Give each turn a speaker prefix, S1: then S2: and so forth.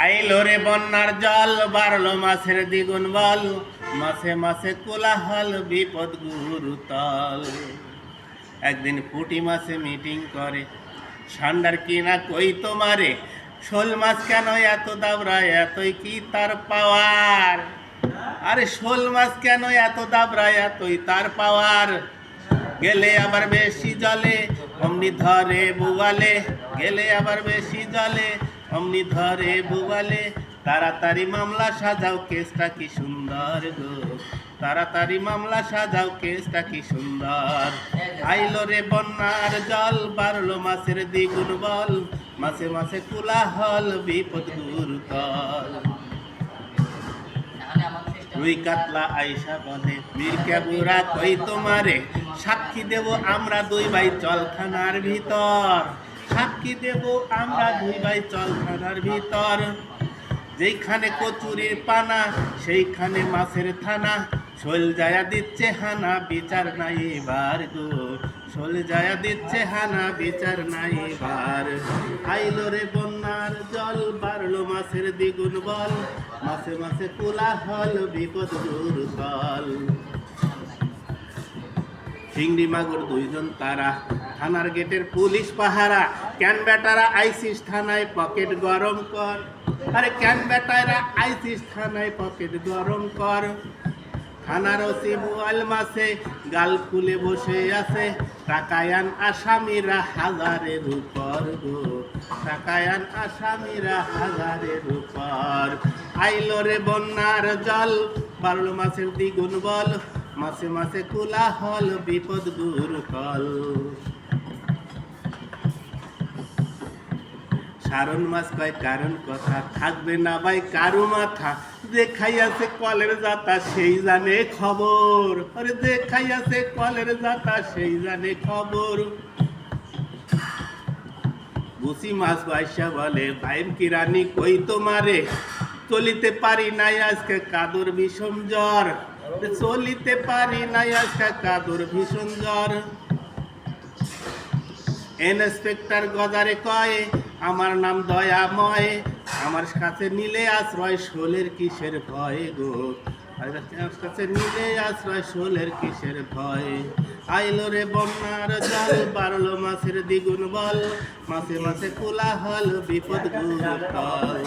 S1: আইলো রে বন্যার জল, বাড়লো মাছের দ্বিগুণ বল, মাছে মাছে কোলাহল, বিপদ গুরুতল। একদিন পুঁটি মাছে মিটিং করে, ষান্ডার কিনা কই তোমারে, শোল মাছ কেন এত দাবড়ায়, এতই কি তার পাওয়ার? আরে শোল মাছ কেন এত দাবড়ায়, এতই তার পাওয়ার। গেলে আবার বেশি জলে অমনি ধরে বুয়ালে, গেলে আবার বেশি জলে অমনি ধরে বুয়ালে। তাড়াতাড়ি মামলা সাজাও, কেসটা কি সুন্দর গো, তাড়াতাড়ি মামলা সাজাও, কেসটা কি সুন্দর। আইলো রে বন্যার জল, বাড়লো মাছের দ্বিগুণ বল, মাছে মাছে কোলাহল, বিপদ গুরুতল। রুই কাতলা আইসা বলে, মির্কা বুড়া কই তোমারে, সাক্ষী দেব আমরা দুই ভাই চল থানার ভিতর, সাক্ষী দেব আমরা দুই ভাই চল থানার ভিতর। যেইখানে কচুরির পানা সেইখানে মাছের থানা, শোল যায়া দিচ্ছে হানা, বিচার নাই এবার গো, শোল যায়া দিচ্ছে হানা, বিচার নাই এবার। আইলো রে বন্যার জল, বাড়লো মাছের দ্বিগুণ বল, মাছে মাছে কোলাহল, বিপদ গুরুতল। চিংড়ি মাগুর দুইজন তারা, থানার গেটের পুলিশ পাহারা, কেন বেটারা আইসিস থানায় পকেট গরম কর, আরে কেন বেটারা আইসিস থানায় পকেট গরম কর। থানার ওসি বুয়াল মাছে গাল ফুলে বসে আছে, টাকায়ান আসামিরা হাজারের উপর গো, টাকায়ান আসামিরা হাজারের উপর। আইলো রে বন্যার জল, বাড়লো মাছের দ্বিগুণ বল, মাছে মাছে কোলাহল, বিপদ গুরুতল। সারণ মাছ কয় কারণ কথা, থাকবে না ভাই কারু মাথা, যে খাইয়াছে কলের জাতা সেই জানে খবর, আরে যে খাইয়াছে কলের জাতা সেই জানে খবর। বুসি মাছ বাইসা বলে, ভাইম কি রানী কই তোমারে, চলিতে পারি নাই আজকে কাদর ভীষণ জ্বর, চলিতে পারি নাই আজকে কাদর ভীষণ জ্বর। ইন্সপেক্টর গজারে কয়, আমার নাম দয়াময়, আমার কাছে নিলে আশ্রয়, শোলের কিসের ভয় গো, আমার কাছে নিলে আশ্রয়, শোলের কিসের ভয়। আইলো রে বন্যার জল, বাড়লো মাছের দ্বিগুণ বল, মাছে মাছে কোলাহল, বিপদ গুরুতল।